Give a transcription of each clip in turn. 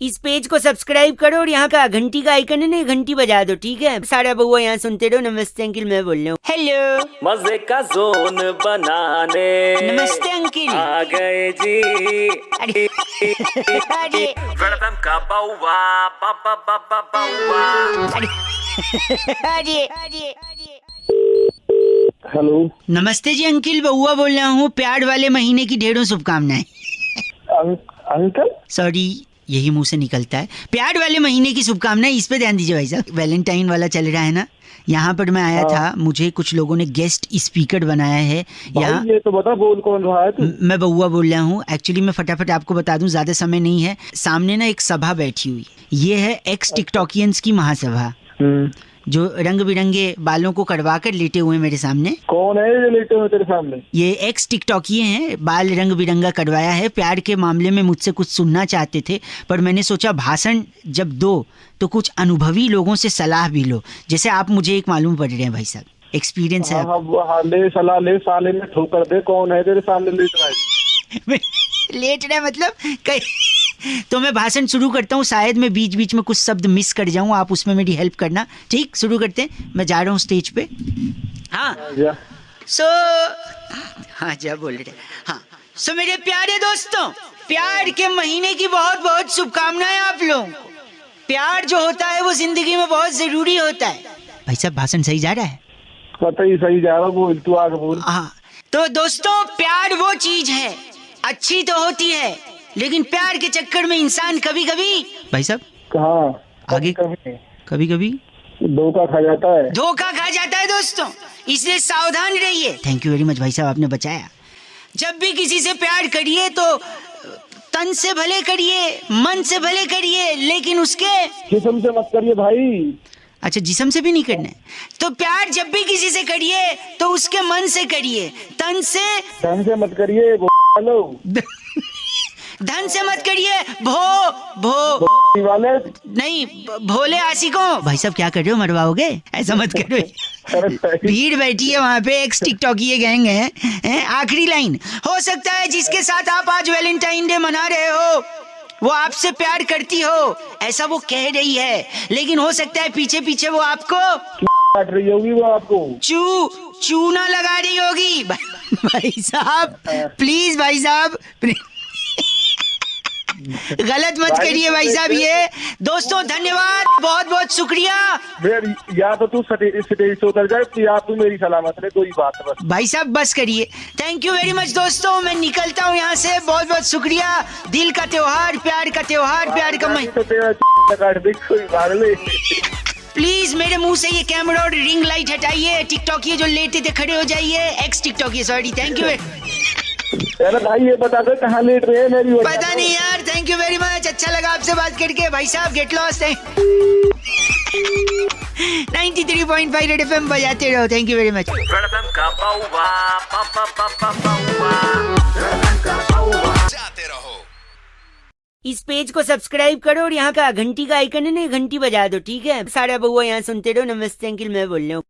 इस पेज को सब्सक्राइब करो और यहाँ का घंटी का आइकन है ना, घंटी बजा दो, ठीक है? सारा बउआ यहाँ सुनते रहो। नमस्ते अंकिल, मैं बोल रहा हूँ। हेलो, मजे का जोन बनाने नमस्ते अंकिल। आ गए जी। अरे अरे वेलकम का बउआ बाबा बाबा बउआ। अरे अरे हेलो। नमस्ते जी अंकिल, बउआ बोल रहा हूँ। प्यार वाले महीने की ढेरों शुभकामनाएं। अंकल सॉरी, यही मुंह से निकलता है। प्यार वाले महीने की शुभकामनाएं, इस पे ध्यान दीजिए भाई साहब। वैलेंटाइन वाला चल रहा है ना, यहाँ पर मैं आया था, मुझे कुछ लोगों ने गेस्ट स्पीकर बनाया है यहाँ। ये तो बता, बोल कौन रहा है तू? मैं बउआ बोल रहा हूँ। एक्चुअली मैं फटाफट आपको बता दूं, ज्यादा समय नहीं है। सामने ना एक सभा बैठी हुई, ये है एक्स टिकटॉकियंस की महासभा, जो रंग बिरंगे बालों को कटवा कर लेटे हुए मेरे सामने। कौन है ये लेटे हुए तेरे सामने? ये एक्स टिकटॉकिये हैं, बाल रंग बिरंगा कटवाया है। प्यार के मामले में मुझसे कुछ सुनना चाहते थे, पर मैंने सोचा भाषण जब दो तो कुछ अनुभवी लोगों से सलाह भी लो, जैसे आप मुझे एक मालूम पड़ रहे हैं भाई साहब, एक्सपीरियंस है। हाँ, ले सलाह ले, साले में ठोकर दे। कौन है तेरे सामने लेट रहा है? लेट रहा है मतलब कहीं? तो मैं भाषण शुरू करता हूँ, शायद मैं बीच बीच में कुछ शब्द मिस कर जाऊँ, आप उसमें मेरी हेल्प करना। ठीक, शुरू करते हैं। मैं जा रहा हूँ स्टेज पे। हाँ हाँ जा बोल रहे। हाँ सो मेरे प्यारे दोस्तों, प्यार के महीने की बहुत बहुत शुभकामनाएं आप लोगों को। प्यार जो होता है वो जिंदगी में बहुत जरूरी होता है। भाई साहब भाषण सही जा रहा है? पता ही सही जा रहा, बोल तू आगे बोल। हाँ तो दोस्तों, प्यार वो चीज है, अच्छी तो होती है, लेकिन प्यार के चक्कर में इंसान कभी कभी भाई साहब कहाँ आगे कभी कभी धोखा खा जाता है। धोखा खा जाता है दोस्तों, इसलिए सावधान रहिए। थैंक यू वेरी मच भाई साहब, आपने बचाया। जब भी किसी से प्यार करिए तो तन से भले करिए, मन से भले करिए, लेकिन उसके जिस्म से मत करिए भाई। अच्छा, जिस्म से भी नहीं करना है। तो प्यार जब भी किसी से करिए तो उसके मन से करिए, तन से मत करिए। हेलो, धन से मत करिए। भो वाले नहीं, भोले आशिकों। भाई साहब क्या कर रहे हो, मरवाओगे? ऐसा मत करो। भीड़ बैठी है वहाँ पे, एक टिकटॉकी गैंग है। आखिरी लाइन, हो सकता है जिसके साथ आप आज वैलेंटाइन डे मना रहे हो वो आपसे प्यार करती हो, ऐसा वो कह रही है, लेकिन हो सकता है पीछे पीछे वो आपको काट रही होगी, वो आपको चूना लगा रही होगी। भाई साहब प्लीज, भाई साहब गलत मत करिए भाई साहब। ये दोस्तों धन्यवाद, बहुत बहुत शुक्रिया। या तो तू स्टेज से उतर जाए या तू मेरी सलामत रहे, कोई बात है बस। भाई साहब बस करिए। थैंक यू वेरी मच दोस्तों, मैं निकलता हूँ यहाँ से। बहुत बहुत शुक्रिया। दिल का त्योहार, प्यार का त्योहार, प्यार का प्लीज मेरे मुंह से ये कैमरा और रिंग लाइट हटाइए। टिकटॉक ये जो लेटे थे खड़े हो जाइए। एक्स टिकटॉक ये, सॉरी। थैंक यू भाई, ये बता दो कहाँ लेट रहे हैं मेरी? पता नहीं यार। थैंक यू वेरी मच, अच्छा लगा आपसे बात करके। भाई साहब गेट लॉस्ट है। 93.5 रेड एफएम बजाते रहो। Thank you very much. Welcome का बउआ बाबा बाबा बउआ। जाते रहो। इस पेज को सब्सक्राइब करो और यहाँ का घंटी का आइकन है ना, घंटी बजा दो, ठीक है? सारा बउआ यहाँ सुनते रहो। नमस्ते अंकिल, मैं बोल रहा हूँ।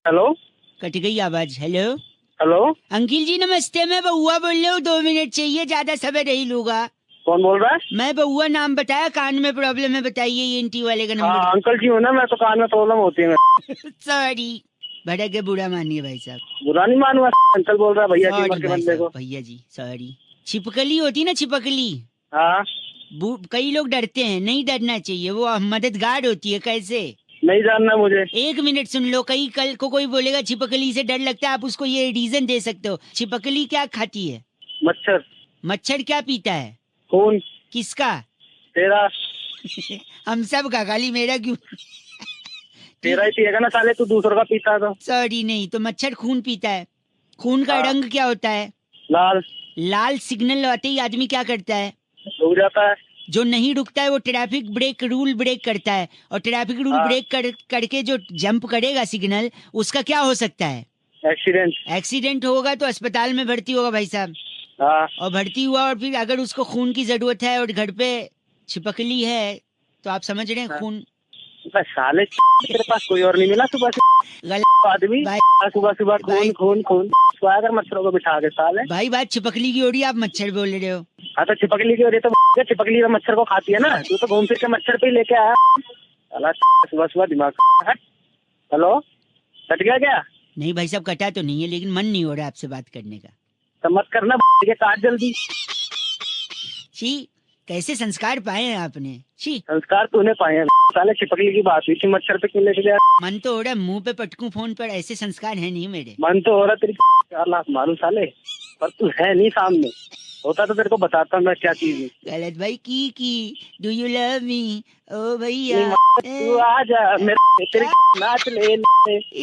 हेलो, कट गई आवाज। हेलो हेलो अंकिल जी नमस्ते, मैं बउआ बोल रहा हूँ। 2 मिनट चाहिए, ज्यादा समय नहीं लूंगा। कौन बोल रहा है? मैं बउआ, नाम बताया, कान में प्रॉब्लम है, बताइए। ये एनटी वाले का हाँ, नंबर। अंकल जी हो ना, मैं तो कान में प्रॉब्लम होती है। सॉरी, भड़क के बुरा मानिए भाई साहब। बुरा नहीं मानूंगा, अंकल बोल रहा है भैया जी के बंदे को। भैया जी सॉरी। छिपकली होती ना, छिपकली। हाँ, कई लोग डरते हैं, नहीं डरना चाहिए, वो मददगार होती है। कैसे? नहीं जानना मुझे। 1 मिनट सुन लो। कल को कोई बोलेगा छिपकली से डर लगता है, आप उसको ये रीजन दे सकते हो। छिपकली क्या खाती है? मच्छर। मच्छर क्या पीता है? खून। किसका? तेरा। हम सब का, खाली मेरा क्यों? तेरा ही पिएगा ना साले, तू दूसरों का पीता तो। सॉरी, नहीं तो मच्छर खून पीता है। खून का रंग क्या होता है? लाल। लाल सिग्नल आते ही आदमी क्या करता है? रुक जाता है। जो नहीं रुकता है वो ट्रैफिक ब्रेक रूल ब्रेक करता है, और ट्रैफिक रूल ब्रेक करके जो जंप करेगा सिग्नल, उसका क्या हो सकता है? एक्सीडेंट। एक्सीडेंट होगा तो अस्पताल में भर्ती होगा भाई साहब। और भर्ती हुआ और फिर अगर उसको खून की जरूरत है और घर पे छिपकली है तो आप समझ रहे हैं खून। साले तेरे पास कोई और नहीं मिला सुबह से? गलत आदमी। सुबह सुबह खून खून खून। अगर मच्छरों को बिठा के साले। भाई बात छिपकली की हो रही है, आप मच्छर बोल रहे हो। हाँ तो चिपकली की वजह तो चिपकली का मच्छर को खाती है ना, तू तो घूम फिर के मच्छर पे ही लेके आया साला। सुबह सुबह दिमाग हट। हेलो, कट गया क्या? नहीं भाई साहब कटा तो नहीं है, लेकिन मन नहीं हो रहा आपसे बात करने का। तो मत करना के काट जल्दी। छी, कैसे संस्कार पाए हैं आपने? छी, संस्कार तूने पाए हैं साले, चिपकली की बात हुई थी, मच्छर पे क्यों लेके गया? मन तो हो रहा है मुंह पे पटकूं फोन पर, ऐसे संस्कार है नहीं मेरे। मन तो हो रहा तेरी 4 लाख मारूं साले, पर तू है नहीं सामने, होता तो तेरे को बताता मैं क्या चीज है। गलत भाई की डू यू लव मी ओ भैया, तू आ जा मेरे तेरे नाच ले।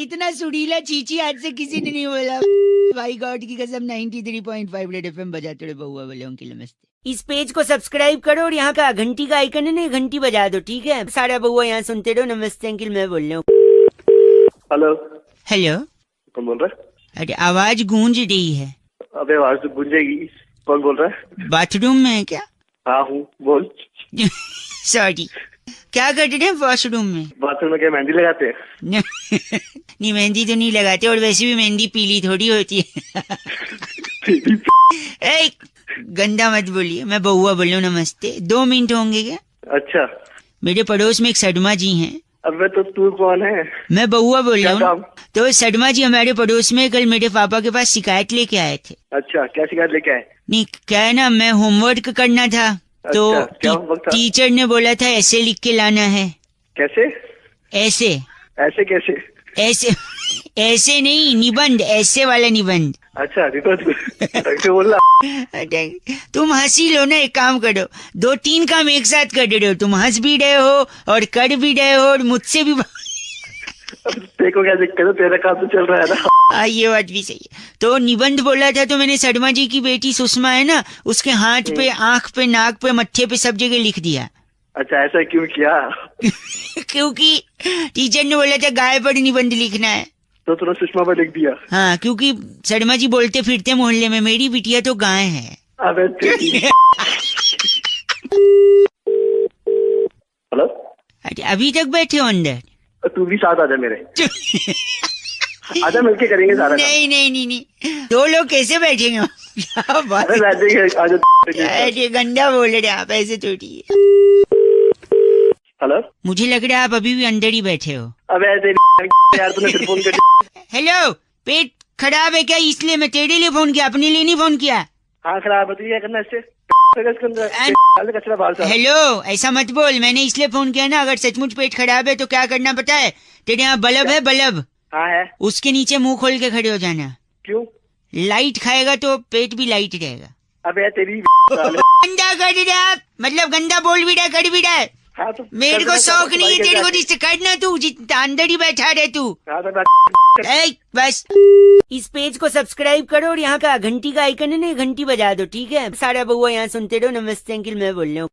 इतना सुरीला चीची आज से किसी ने नहीं बोला। भाई गॉड की कसम 93.5 रेड एफएम बजाते रहे बहुआ वाले की नमस्ते। इस पेज को सब्सक्राइब करो और यहाँ का घंटी का आइकन है ना, घंटी बजा दो, ठीक है? सारा बहुआ यहाँ सुनते रहो। नमस्ते अंकिल, मैं बोल रहा हूँ। हेलो हेलो, कौन बोल रहा है? अरे आवाज गूंज रही है। अबे आवाज तो गूंजेगी। कौन बोल रहा है? बाथरूम में है क्या? हाँ हूँ, बोल। सॉरी, क्या कर रहे हैं वॉशरूम में? बाथरूम में क्या मेहंदी लगाते हैं? नहीं मेहंदी तो नहीं लगाते, और वैसे भी मेहंदी पीली थोड़ी होती है। ए, गंदा मत बोलिए, मैं बहुआ बोल रहा हूँ। नमस्ते, 2 मिनट होंगे क्या? अच्छा, मेरे पड़ोस में एक सडमा जी हैं। अबे तो तू कौन है? मैं बहुआ बोल रहा क्या हूँ। तो सडमा जी हमारे पड़ोस में कल मेरे पापा के पास शिकायत लेके आए थे। अच्छा, क्या शिकायत लेके आए? नहीं क्या है ना, मैं होमवर्क करना था तो अच्छा, क्या होमवर्क था? टीचर ने बोला था ऐसे लिख के लाना है। कैसे? ऐसे ऐसे कैसे? ऐसे ऐसे नहीं, निबंध, ऐसे वाला निबंध। अच्छा कैसे बोल रहा? तुम हंसी लो ना, एक काम करो, 2-3 काम एक साथ कर रहे हो। तुम हंस भी रहे हो और कर भी रहे हो और मुझसे भी। देखो क्या दिक्कत है, तेरा काम तो चल रहा है ना। हाँ ये बात भी सही है। तो निबंध बोला था, तो मैंने शर्मा जी की बेटी सुषमा है ना, उसके हाथ पे, आंख पे, नाक पे, मत्थे पे, सब जगह लिख दिया। अच्छा, ऐसा क्यों किया? क्योंकि टीचर ने बोला था गाय पर निबंध लिखना है, तो तूने सुषमा पर लिख दिया? हाँ, क्योंकि शर्मा जी बोलते फिरते मोहल्ले में मेरी बिटिया तो गाय है। अबे हेलो, अरे अभी तक बैठे हो अंदर? तू भी साथ आजा मेरे। आजा, मिलके करेंगे सारा। नहीं नहीं नहीं नहीं, 2 लोग कैसे बैठेंगे? क्या बात है? बैठेंगे, आजा। अरे गंदा बोल रहे आप, ऐसे थोड़ी है। हेलो, मुझे लग रहा है आप अभी भी अंदर ही बैठे हो। अबे यार तूने फिर फोन कर। हेलो, पेट खराब है क्या? इसलिए मैं तेरे लिए फोन किया, अपने लिए नहीं फोन किया। हाँ खराब है, तो ये करना इससे कचरा बाहर से। हेलो, ऐसा मत बोल, मैंने इसलिए फोन किया ना, अगर सचमुच पेट खराब है तो क्या करना पता है? तेरे यहाँ बल्ब है, बल्ब। हाँ है। उसके नीचे मुंह खोल के खड़े हो जाना। क्यों? लाइट खाएगा तो पेट भी लाइट रहेगा। अबे तेरी गंदा कर रहे आप, मतलब गंदा बोल भी रहा, कर भी रहा है। हाँ, तो मेरे को शौक नहीं है तेरे को रिश्ते करना, तू अंदर ही बैठा रहे तू। हाँ, बस इस पेज को सब्सक्राइब करो और यहाँ का घंटी का आइकन है ना, घंटी बजा दो, ठीक है? सारा बहुआ यहाँ सुनते रहो। नमस्ते अंकिल, मैं बोल रहा हूँ।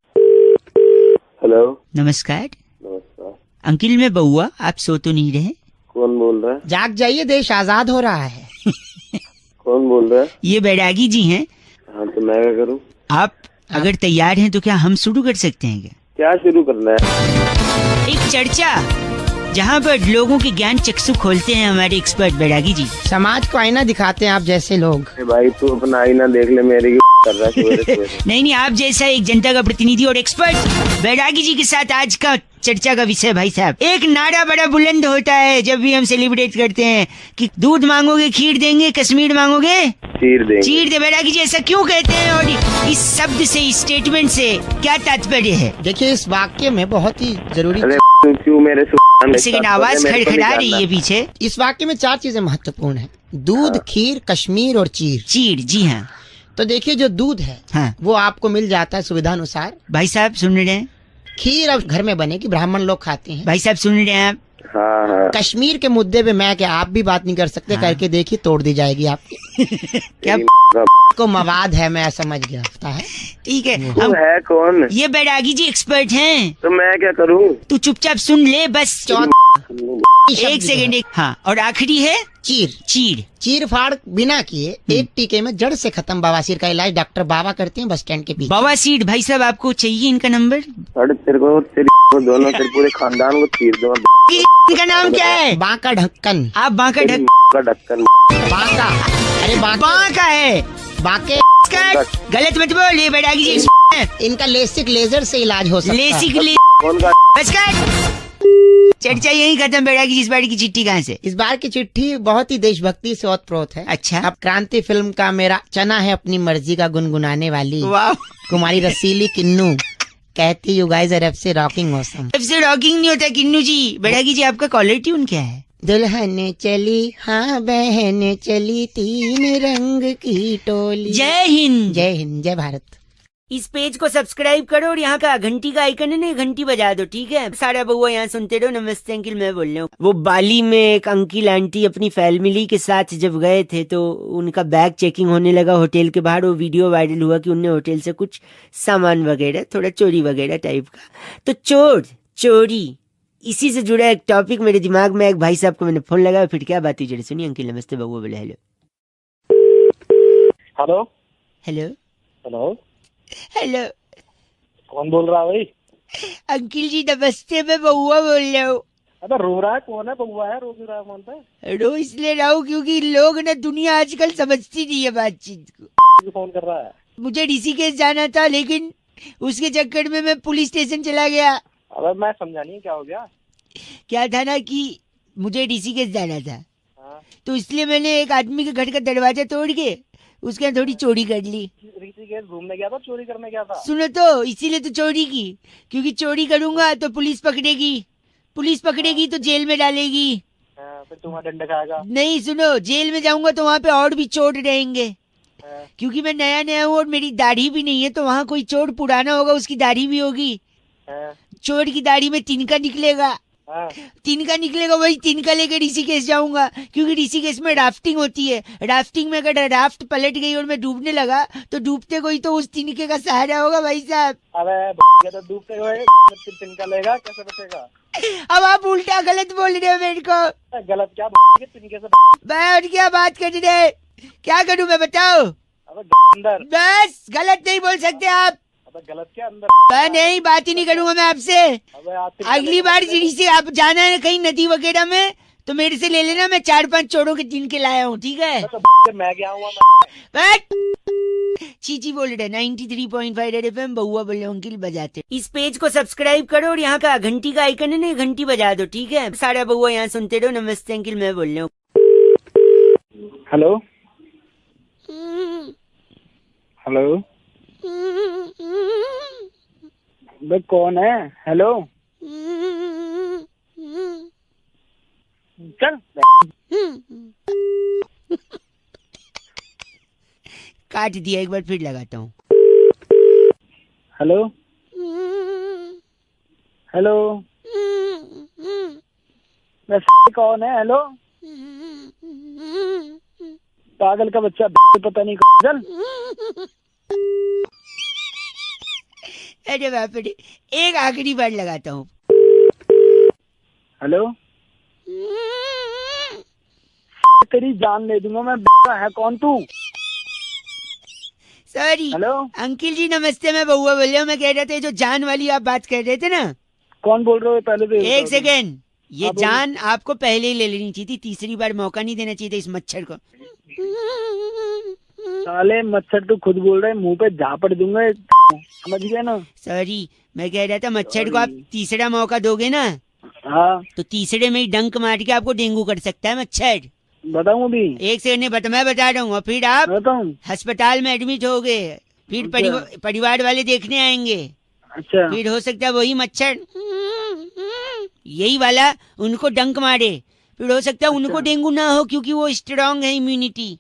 हेलो, नमस्कार। नमस्कार अंकिल मैं बहुआ, आप सो तो नहीं रहे? कौन बोल रहा है? जाग जाइए, देश आजाद हो रहा है। कौन बोल रहा है? ये बैरागी जी हैं। हाँ, तो मैं क्या करूँ? आप अगर तैयार हैं तो क्या हम शुरू कर सकते हैं क्या? क्या शुरू करना है? एक चर्चा जहाँ पर लोगों के ज्ञान चक्षु खोलते हैं हमारे एक्सपर्ट बैरागी जी। समाज को आईना दिखाते हैं आप जैसे लोग। भाई तू अपना आईना देख ले, मेरे कर रहा है। नहीं, आप जैसा एक जनता का प्रतिनिधि और एक्सपर्ट बैरागी जी के साथ आज का चर्चा का विषय भाई साहब, एक नारा बड़ा बुलंद होता है जब भी हम सेलिब्रेट करते हैं कि दूध मांगोगे खीर देंगे, कश्मीर मांगोगे चीर देंगे। चीर दे। बैरागी जी ऐसा क्यों कहते हैं और इस शब्द से, इस स्टेटमेंट से क्या तात्पर्य है? देखिए, इस वाक्य में बहुत ही जरूरी, क्यों मेरे सेकंड आवाज खड़खड़ा रही है पीछे। इस वाक्य में 4 चीजें महत्वपूर्ण है: दूध, खीर, कश्मीर और चीर। चीर, जी हाँ। तो देखिए, जो दूध है हाँ, वो आपको मिल जाता है सुविधा अनुसार। भाई साहब सुन रहे हैं? खीर अब घर में बनेगी, ब्राह्मण लोग खाते हैं। भाई साहब सुन रहे हैं आप? हाँ हाँ। कश्मीर के मुद्दे पे मैं क्या, आप भी बात नहीं कर सकते। हाँ। करके देखिए, तोड़ दी जाएगी आपकी। क्या को मवाद है, मैं समझ गया है। ठीक है, तू है कौन? ये बैरागी जी एक्सपर्ट हैं। तो मैं क्या करूँ? तू चुपचाप सुन ले बस। एक सेकंड। हाँ, और आखिरी है चीर। चीर, चीर फाड़ बिना किए एक टीके में जड़ से खत्म बवासीर का इलाज डॉक्टर बाबा करते हैं बस स्टैंड के पीछे। बवासीर। भाई साहब आपको चाहिए इनका नंबर? तेरे को दोनों, तेरे पूरे खानदान को चीर दो। इनका नाम क्या है? बांका ढक्कन। आप बांका ढक्कन। बांका, अरे बांका है, बांके बस कर, गलत मत बोल, ये बैरागी जी इनका लेसिक लेजर से इलाज हो सकता है। लेसिक बस कर। चर्चा यही खत्म। बैरागी जी, इस बार की चिट्ठी कहाँ से? इस बार की चिट्ठी बहुत ही देशभक्ति से ओतप्रोत है। अच्छा। अब क्रांति फिल्म का मेरा चना है अपनी मर्जी का गुनगुनाने वाली वाह। कुमारी रसीली किन्नू कहती यू गाइस आर एफसी रॉकिंग ऑसम। सबसे रॉकिंग नहीं होता किन्नू जी। बैरागी जी, आपका कॉलर ट्यून क्या है? दुल्हन चली हाँ बहन चली तीन रंग की टोली। जय हिंद। जय हिंद, जय भारत। इस पेज को सब्सक्राइब करो और यहाँ का घंटी का आइकन है ना, घंटी बजा दो, ठीक है? सारा बउआ यहाँ सुनते रहो। नमस्ते अंकिल, मैं बोल रहा हूँ। वो बाली में एक अंकिल आंटी अपनी फैमिली के साथ जब गए थे तो उनका बैग चेकिंग होने लगा होटल के बाहर। वो वीडियो वायरल हुआ कि उनने होटल से कुछ सामान वगैरह, थोड़ा चोरी वगैरह टाइप का। तो चोरी इसी से जुड़ा एक टॉपिक मेरे दिमाग में। एक भाई साहब को मैंने फोन लगाया, फिर क्या बात हुई जरा सुनिए। अंकिल नमस्ते, बउआ बोले hello. Hello hello hello, hello, कौन बोल रहा है भाई? अंकिल जी नमस्ते, मैं बउआ बोल रहा हूँ। अबे रो रहा है कौन है? बउआ है, रो क्यों रहा है? कौन था? रो इसलिए रहा हूँ क्योंकि लोग ना, दुनिया आजकल समझती नहीं है बातचीत को। फोन कर रहा है? मुझे ऋषिकेश जाना था, लेकिन उसके चक्कर में मैं पुलिस स्टेशन चला गया। अबे मैं समझा नहीं, क्या हो गया? क्या था ना कि मुझे ऋषिकेश जाना था, हाँ। तो इसलिए मैंने एक आदमी के घर का दरवाजा तोड़ के उसके यहाँ थोड़ी चोरी कर ली। ऋषिकेश घूमने गया था, चोरी करने गया था? सुनो तो, इसीलिए तो चोरी की, क्योंकि चोरी करूंगा तो पुलिस पकड़ेगी तो जेल में डालेगी। हाँ, फिर तुम्हारा डंडा खाएगा। नहीं सुनो, जेल में जाऊंगा तो वहाँ पे और भी चोर रहेंगे, हाँ, क्योंकि मैं नया नया हूँ और मेरी दाढ़ी भी नहीं है। तो वहाँ कोई चोर पुराना होगा, उसकी दाढ़ी भी होगी। हाँ, चोर की दाढ़ी में तिनका निकलेगा, हाँ। वही तिनका लेकर ऋषिकेश जाऊंगा, क्योंकि ऋषिकेश में राफ्टिंग होती है। राफ्टिंग में अगर राफ्ट पलट गई और मैं डूबने लगा तो डूबते कोई तो उस तिनके का सहारा होगा भाई साहब। अबे तो डूबते हुए तिनका लेगा, कैसे बचेगा? अब आप उल्टा गलत बोल रहे हो मेरे को। गलत क्या? तिनके से बैठ क्या बात कर रहे? क्या करूं मैं, बताओ? अबे अंदर। बस गलत नहीं बोल सकते आप। अबे गलत क्या? अंदर। मैं नहीं, बात ही नहीं करूंगा मैं आपसे। अबे अगली बार से आप जाना है कहीं नदी वगैरह में तो मेरे से ले लेना, मैं 4-5 चोरों के तिनके लाया हूँ, ठीक है? तो मैं क्या हुआ? चीची बोल रहे 93.5 रेड एफएम, बउआ बोले अंकिल बजाते। इस पेज को सब्सक्राइब करो और यहाँ का घंटी का आइकन है ना, घंटी बजा दो, ठीक है? सारा बउआ यहाँ सुनते रहो। नमस्ते अंकिल, मैं बोल रहा हूँ। हेलो हेलो, बे कौन है? हेलो चल। काट दिया, एक बार फिर लगाता हूँ। हेलो हेलो, बे कौन है? हेलो, पागल का बच्चा, पता नहीं। चल। अरे बाप रे, एक आखिरी बार लगाता हूँ। हेलो, तेरी जान ले दूंगा मैं। है कौन तू? सॉरी। हेलो अंकिल जी नमस्ते, मैं बउआ बोल रहा हूँ। मैं कह रहा था जो जान वाली आप बात कर रहे थे ना। कौन बोल रहे हो? पहले तो एक सेकेंड, ये हाँ, बोलो। जान आपको पहले ही ले लेनी चाहिए थी, तीसरी बार मौका नहीं देना चाहिए था इस मच्छर को। साले मच्छर, तू खुद बोल रहे, मुंह पे झापड़ दूंगा, समझ गया ना? सॉरी, मैं कह रहा था मच्छर को आप तीसरा मौका दोगे ना हाँ, तो तीसरे में ही डंक मार के आपको डेंगू कर सकता है मच्छर। बताऊं अभी? एक सेकंड नहीं मैं बता रहा हूँ, और फिर आप बताऊं? अस्पताल में एडमिट हो गए, फिर परिवार वाले देखने आएंगे, अच्छा, फिर हो सकता है वही मच्छर यही वाला उनको डंक मारे, फिर हो सकता है उनको डेंगू ना हो क्योंकि वो स्ट्रांग है इम्यूनिटी,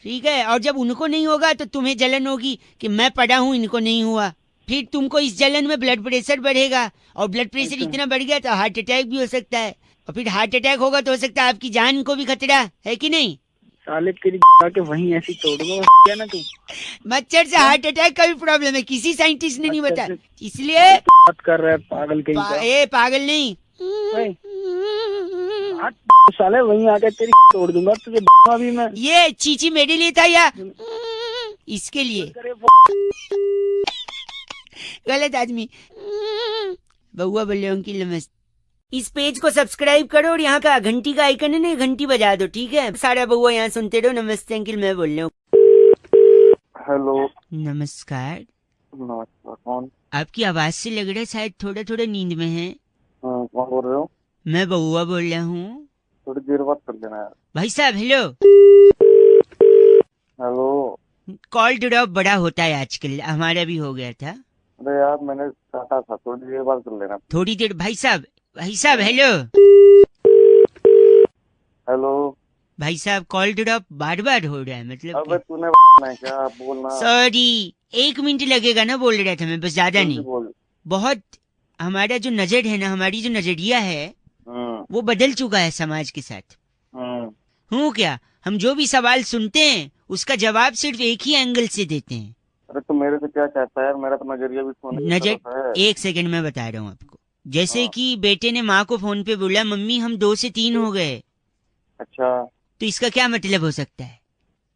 ठीक है? और जब उनको नहीं होगा तो तुम्हें जलन होगी कि मैं पढ़ा हूँ, इनको नहीं हुआ, फिर तुमको इस जलन में ब्लड प्रेशर बढ़ेगा, और ब्लड प्रेशर इतना बढ़ गया तो हार्ट अटैक भी हो सकता है, और फिर हार्ट अटैक होगा तो हो सकता है आपकी जान को भी खतरा है कि नहीं? साले तेरी के वहीं ऐसी तोड़ दूंगा क्या ना तू? मच्छर से हार्ट अटैक का भी प्रॉब्लम है, किसी साइंटिस्ट ने नहीं बताया, इसलिए बात कर रहा है पागल कहीं का। ए पागल नहीं, साले वहीं आके तेरी तोड़ दूंगा तुझे अभी मैं। ये चीची मेरे लिए था या इसके लिए? गलत आदमी। बउआ बोले अंकिल नमस्ते। इस पेज को सब्सक्राइब करो और यहाँ का घंटी का आइकन है ना, घंटी बजा दो, ठीक है? सारा बउआ यहाँ सुनते रहो। नमस्ते अंकिल, मैं बोल रहा हूँ। हेलो। नमस्कार। नमस्कार, कौन? आपकी आवाज से लग रहा है शायद थोड़ा थोड़ा नींद में है। कौन बोल रहे हो? मैं बउआ बोल रहा हूँ। थोड़ी देर बाद कर लेना यार। भाई साहब हेलो। हेलो। कॉल ड्रॉप बड़ा होता है आजकल, हमारा भी हो गया था। अरे यार मैंने काटा था, थोड़ी देर बाद कर लेना। थोड़ी देर। भाई साहब हेलो। हेलो। भाई साहब कॉल ड्रॉप बार बार हो रहा है, मतलब अबे क्या? तूने है क्या? बोलना। सॉरी, 1 मिनट लगेगा ना, बोल रहा था मैं, बस ज्यादा जल्दी नहीं। बोल। बहुत हमारा जो नजर है ना, हमारी जो नजरिया है वो बदल चुका है समाज के साथ। हूँ क्या, हम जो भी सवाल सुनते हैं उसका जवाब सिर्फ एक ही एंगल से देते हैं। अरे तो मेरे से क्या चाहता है यार? मेरा तो नजरिया भी सोने की तरफ है। एक सेकंड में बता रहा हूँ आपको। जैसे हाँ। कि बेटे ने माँ को फोन पे बोला, मम्मी हम 2 से 3 हो गए, अच्छा। तो इसका क्या मतलब हो सकता है?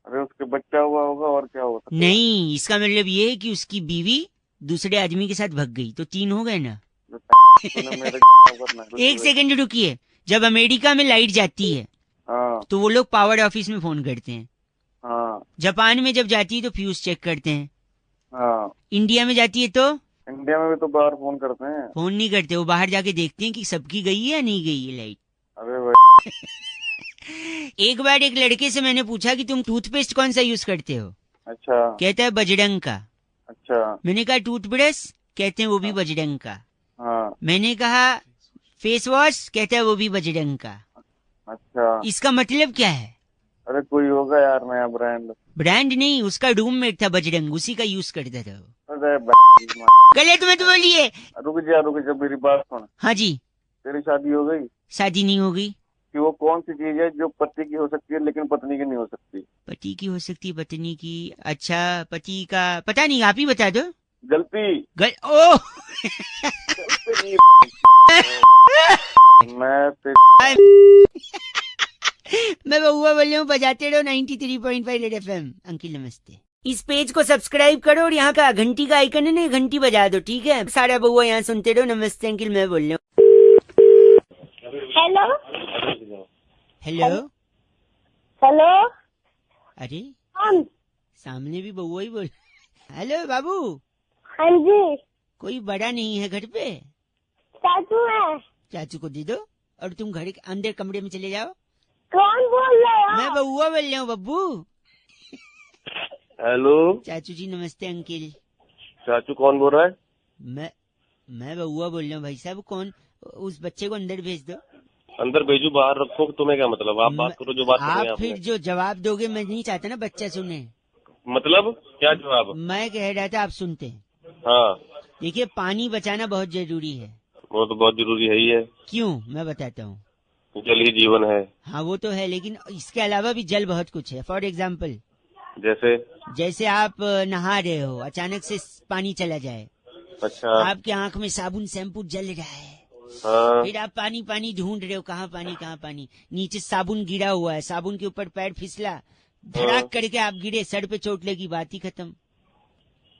अरे उसके बच्चा हुआ होगा, और क्या हो सकता है? नहीं, इसका मतलब ये है कि उसकी बीवी दूसरे आदमी के साथ भग गई, तो 3 हो गए ना। तूने मेरे करना है। एक सेकंड रुकिए। जब अमेरिका में लाइट जाती है हाँ तो वो लोग पावर ऑफिस में फोन करते हैं। हाँ जापान में जब जाती है तो फ्यूज चेक करते हैं। हाँ। इंडिया में जाती है तो इंडिया में भी तो बाहर फोन करते हैं। फोन नहीं करते, वो बाहर जाके देखते हैं कि सबकी गई है या नहीं गई है लाइट। अरे भाई। एक बार एक लड़के से मैंने पूछा कि तुम टूथपेस्ट कौन सा यूज करते हो? अच्छा कहता है बजरंग का। अच्छा। मैंने कहा टूथब्रश? कहते हैं वो भी बजरंग का। हाँ मैंने कहा फेस वॉश? कहता है वो भी बजरंग का। अच्छा। इसका मतलब क्या है? अरे कोई होगा यार नया ब्रांड। ब्रांड नहीं, उसका रूममेट था बजरंग, उसी का यूज करता था वो। अरे गलत मत बोलिए। रुक जा मेरी बात सुन। हाँ जी। तेरी शादी हो गई? शादी नहीं होगी। कि वो कौन सी चीज है जो पति की हो सकती है लेकिन पत्नी की नहीं हो सकती? पति की हो सकती है, पत्नी की? अच्छा, पति का पता नहीं, आप ही बता दो। गलती। ओ मैं बउआ बोल रहा हूँ, बजाते रहो 93.5 रेड एफएम। अंकिल नमस्ते। इस पेज को सब्सक्राइब करो और यहाँ का घंटी का आइकन है ना, घंटी बजा दो, ठीक है? सारा बउआ यहाँ सुनते रहो। नमस्ते अंकिल, मैं बोल रहा हूँ। Hello hello. हेलो। अरे कौन? सामने भी बउआ ही बोल। हेलो बाबू। हाँ जी। कोई बड़ा नहीं है घर पे? चाचू है। चाचू को दे दो और तुम घर के अंदर कमरे में चले जाओ। कौन बोल रहे हो? मैं बउआ बोल रहा हूँ बब्बू। हेलो। चाचू जी नमस्ते अंकिल। चाचू कौन बोल रहा है? मैं बउआ बोल रहा हूँ भाई साहब। कौन? उस बच्चे को अंदर भेज दो। अंदर भेजू बाहर रखो? तुम्हें क्या मतलब? आप बात करो जो बात करो। आप फिर जो जवाब दोगे, मैं नहीं चाहता ना बच्चा सुने। मतलब क्या जवाब? मैं कह रहा था, आप सुनते हैं। हाँ। देखिए, पानी बचाना बहुत जरूरी है। वो तो बहुत जरूरी है ही है। क्यों, मैं बताता हूँ। जल ही जीवन है। हाँ वो तो है, लेकिन इसके अलावा भी जल बहुत कुछ है। फॉर एग्जाम्पल, जैसे आप नहा रहे हो, अचानक से पानी चला जाए। अच्छा। आपके आंख में साबुन शैम्पू जल रहा है। हाँ। फिर आप पानी पानी ढूंढ रहे हो, कहाँ पानी। नीचे साबुन गिरा हुआ है, साबुन के ऊपर पैर फिसला, धड़ाक करके आप गिरे, सर पे चोट लगी, बात ही खत्म।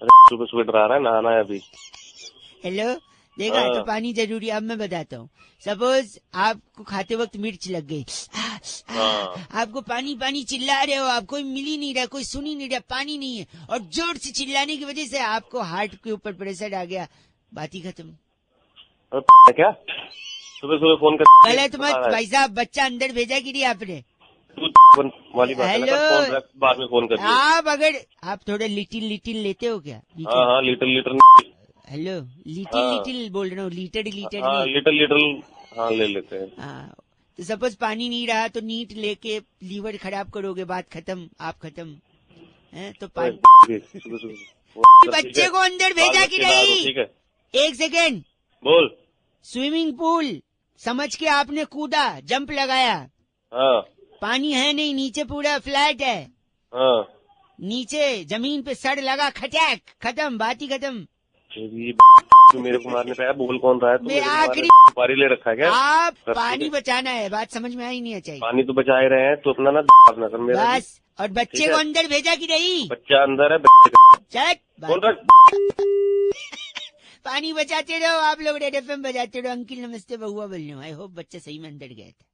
सुबह सुबह डरा रहा है, नहाना है अभी। हेलो, देखा? हाँ। तो पानी जरूरी। अब मैं बताता हूँ। सपोज आपको खाते वक्त मिर्च लग गई। हाँ। आपको पानी पानी चिल्ला रहे हो, आप कोई मिल ही नहीं रहा, कोई सुन ही नहीं रहा, पानी नहीं है, और जोर से चिल्लाने की वजह से आपको हार्ट के ऊपर प्रेशर आ गया, बात ही खत्म। क्या सुबह सुबह फोन कर? गलत मत भाई साहब, बच्चा अंदर भेजा कि नहीं आपने? वाली बात है ना, हेलो। बाद में फोन कर। आप थोड़ा लिटिल लेते हो क्या? हाँ लीटर। हेलो, हाँ। लिटिल बोल रहा हूँ, लीटर हाँ नहीं। लीटर हाँ ले लेते हैं। हाँ, तो सपोज पानी नहीं रहा तो नीट लेके लीवर खराब करोगे, बात खत्म, आप खत्म है। तो पानी बच्चे को अंदर भेजा कि नहीं? ठीक है। 1 सेकेंड। बोल। स्विमिंग पूल समझ के आपने कूदा, जंप लगाया। हाँ। पानी है नहीं, नीचे पूरा फ्लैट है। हाँ। नीचे जमीन पे सड़ लगा, खटैक, खत्म, बात ही खत्म। तू मेरे को मारने पे आया? बोल कौन रहा है? तू मेरा आखिरी पारी ले रखा है क्या? आप पानी बचाना है, बात समझ में आई नहीं चाहिए। पानी तो बचा ही रहे हैं, तो अपना ना अपना कर मेरा। बस, और बच्चे को अंदर भेजा कि नहीं? बच्चा अंदर है, बच्चे चल बोल रहा। पानी बचाते रहो आप लोग, रेड एफएम बजाते रहो। अंकिल नमस्ते, बउआ बोल रहा हूँ। आई होप बच्चा सही में अंदर गया था।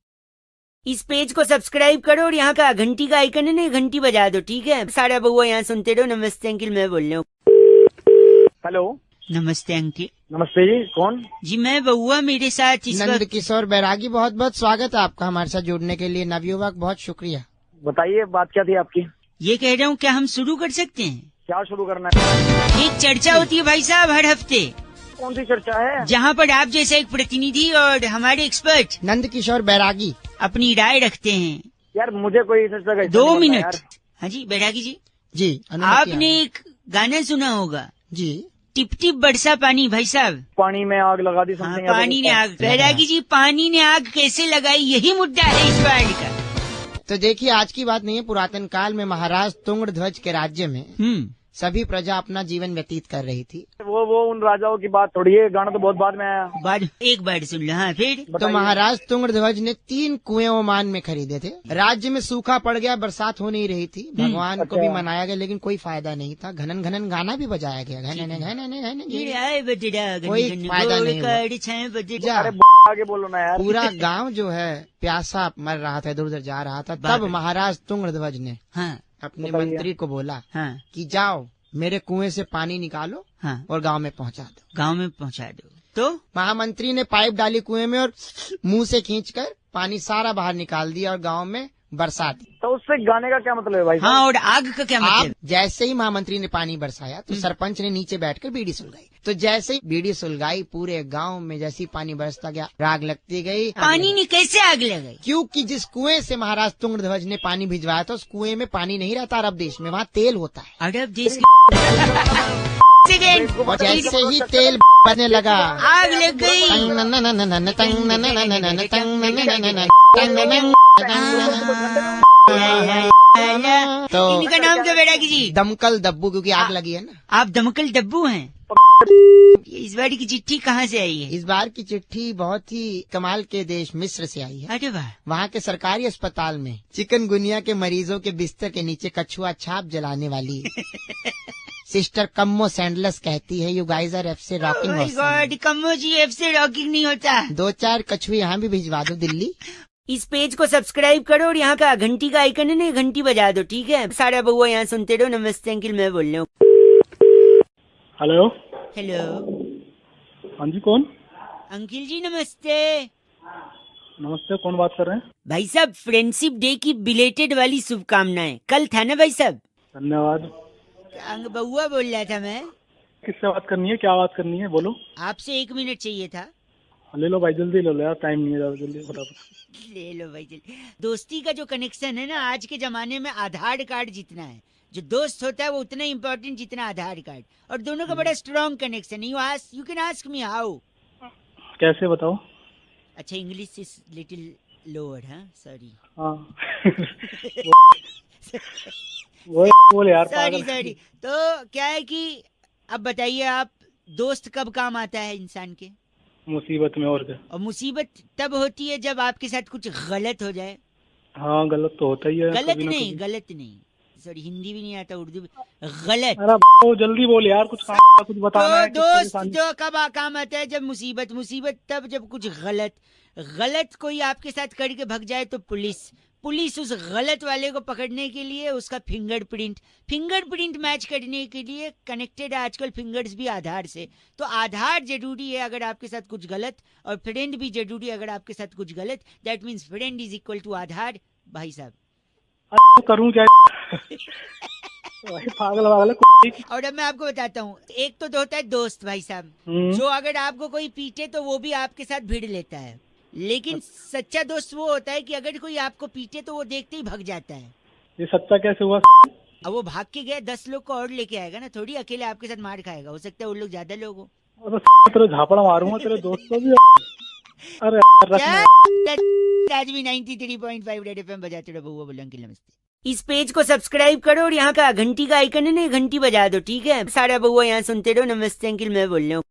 इस पेज को सब्सक्राइब करो और यहाँ का घंटी का आइकन है ना, घंटी बजा दो, ठीक है? सारा बउआ यहाँ सुनते रहो। नमस्ते अंकिल, मैं बोल रहा हूँ। हेलो, नमस्ते अंकिल नमस्ते जी, कौन? जी, मैं बउआ, मेरे साथ इस नंद वक्त किशोर बैरागी, बहुत बहुत स्वागत है आपका हमारे साथ जुड़ने के लिए। नवयुवक, बहुत शुक्रिया। बताइए, बात क्या थी आपकी? ये कह रहा हूँ, क्या हम शुरू कर सकते हैं? क्या शुरू करना है? एक चर्चा होती है भाई साहब हर हफ्ते, कौन सी चर्चा है? जहाँ पर आप जैसे एक प्रतिनिधि और हमारे एक्सपर्ट नंद किशोर बैरागी अपनी राय रखते हैं। यार मुझे कोई चर्चा का 2 मिनट। हाँ जी बैरागी जी, जी, अनुमति आपने है। एक गाना सुना होगा, जी, टिप टिप बरसा पानी। भाई साहब, पानी में आग लगा दी, हाँ, समथिंग पानी ने आग। बैरागी जी, पानी ने आग कैसे लगाई, यही मुद्दा है इस बार का। तो देखिए, आज की बात नहीं है। पुरातन काल में महाराज तुंगध्वज के राज्य में सभी प्रजा अपना जीवन व्यतीत कर रही थी। वो उन राजाओं की बात थोड़ी है, गाना तो बहुत बाद में आया। बाद एक बार सुन लो। हाँ, फिर तो बताइए। महाराज तुंगध्वज ने 3 कुएं ओमान में खरीदे थे। राज्य में सूखा पड़ गया, बरसात हो नहीं रही थी। भगवान को भी अच्छा। मनाया गया, लेकिन कोई फायदा नहीं था। घनन घनन गाना भी बजाया गया, घनन घनन घनन फिर आए बजरा, कोई घन घन फायदा गोल नहीं हुआ। कर छाए बजरा। अरे आगे बोलो ना यार। पूरा गांव जो है प्यासा मर रहा था, इधर उधर जा रहा था। बाप तब रे। महाराज तुंगध्वज ने हाँ अपने बताइए। मंत्री को बोला हाँ कि जाओ मेरे कुएं से पानी निकालो हाँ, और गांव में पहुंचा दो। गांव में पहुंचा दो। तो महामंत्री ने पाइप डाली कुएं में और मुंह से खींचकर पानी सारा बाहर निकाल दिया और गांव में बरसा दी। तो उससे गाने का क्या मतलब है भाई साहब? हाँ, और आग का क्या आप मतलब? जैसे ही महामंत्री ने पानी बरसाया तो सरपंच ने नीचे बैठकर बीड़ी सुलगाई। तो जैसे ही बीड़ी सुलगाई, पूरे गांव में जैसे ही पानी बरसता गया, आग लगती गई। पानी ने कैसे आग लगाई? क्योंकि जिस कुएं से महाराज तुंगध्वज ने पानी भिजवाया था, उस कुएं में पानी नहीं रहता अरब देश में, वहाँ तेल होता है। अरब देश सेकेंड और जैसे ही तेल बनने लगा, आग लग गई। तो इनका नाम क्या बैरागी जी? दमकल दब्बू, क्योंकि आग लगी है ना। आप दमकल डब्बू हैं। इस बार की चिट्ठी कहाँ से आई है? इस बार की चिट्ठी बहुत ही कमाल के देश मिस्र से आई है। अरे वाह, वहाँ के सरकारी अस्पताल में चिकनगुनिया के मरीजों के बिस्तर के नीचे कछुआ छाप जलाने वाली सिस्टर कम्मो सैंडलस कहती है, यू गाइज आर एफ से rocking. My god, Kammo ji, F से रॉकिंग नहीं होता। 2-4 कछुए यहाँ भी भिजवा दो दिल्ली। इस पेज को सब्सक्राइब करो और यहाँ का घंटी का आइकन है ना, घंटी बजा दो, ठीक है? सारा बउआ यहाँ सुनते रहो। नमस्ते अंकिल, मैं बोल रहा हूँ। हेलो, हेलो हाँ जी, कौन? अंकिल जी, नमस्ते। नमस्ते, कौन बात कर रहे हैं? भाई साहब, फ्रेंडशिप डे की बिलेटेड वाली शुभकामनाएं। कल था ना भाई साहब? धन्यवाद। बउआ बोल रहा था मैं। किससे बात करनी है, क्या बात करनी है, बोलो। आपसे 1 मिनट चाहिए था। ले लो भाई, जल्दी ले लो यार, टाइम नहीं है, ज्यादा जल्दी फटाफट। ले लो भाई जल्दी। दोस्ती का जो कनेक्शन है ना, आज के जमाने में आधार कार्ड जितना है। जो दोस्त होता है वो उतना इम्पोर्टेंट जितना आधार कार्ड, और दोनों का बड़ा strong connection. You can ask me how. कैसे बताओ? अच्छा, इंग्लिश इज लिटिल लोअर, हाँ, सॉरी हाँ वो बोल यार, सॉरी पागल। सॉरी। तो क्या है कि अब बताइए आप, दोस्त कब काम आता है इंसान के? मुसीबत में, और क्या। और मुसीबत तब होती है जब आपके साथ कुछ गलत हो जाए। हाँ, गलत तो होता ही है। गलत कभी ना नहीं, कभी। गलत नहीं, सॉरी, हिंदी भी नहीं आता, उर्दू भी। गलत। अरे वो जल्दी बोल यार, कुछ काम का कुछ बताना तो है। किस दोस्त परेशानी- जो कब काम आता है? जब मुसीबत तब जब कुछ गलत कोई आपके साथ करके भग जाए तो पुलिस उस गलत वाले को पकड़ने के लिए उसका फिंगरप्रिंट मैच करने के लिए कनेक्टेड है आजकल फिंगर्स भी आधार से। तो आधार जरूरी है अगर आपके साथ कुछ गलत, और फ्रेंड भी जरूरी है अगर आपके साथ कुछ गलत। That means friend is equal to Aadhaar. भाई साहब, करूँ क्या? भाई पागल कुत्ते। और अब मैं आपको बताता हूँ, एक तो होता है दोस्त भाई साहब, जो अगर आपको कोई पीटे तो वो भी आपके साथ भिड़ लेता है। लेकिन सच्चा दोस्त वो होता है कि अगर कोई आपको पीटे तो वो देखते ही भग जाता है। ये सच्चा कैसे हुआ? अब वो भाग के गया, 10 लोग को और लेके आएगा ना, थोड़ी अकेले आपके साथ मार खाएगा। हो सकता है वो लोग ज्यादा लोग हो। तेरे झापड़ा मारूंगा तेरे दोस्त को भी। अरे क्या? आज भी 93.5 रेड एफएम बजाते रहो। बउआ बोलो अंकिल नमस्ते। इस पेज को सब्सक्राइब करो और यहाँ का घंटी का आइकन है ना, घंटी बजा दो, ठीक है? सारा बउआ यहाँ सुनते रहो। नमस्ते अंकिल, मैं बोल रहा हूँ।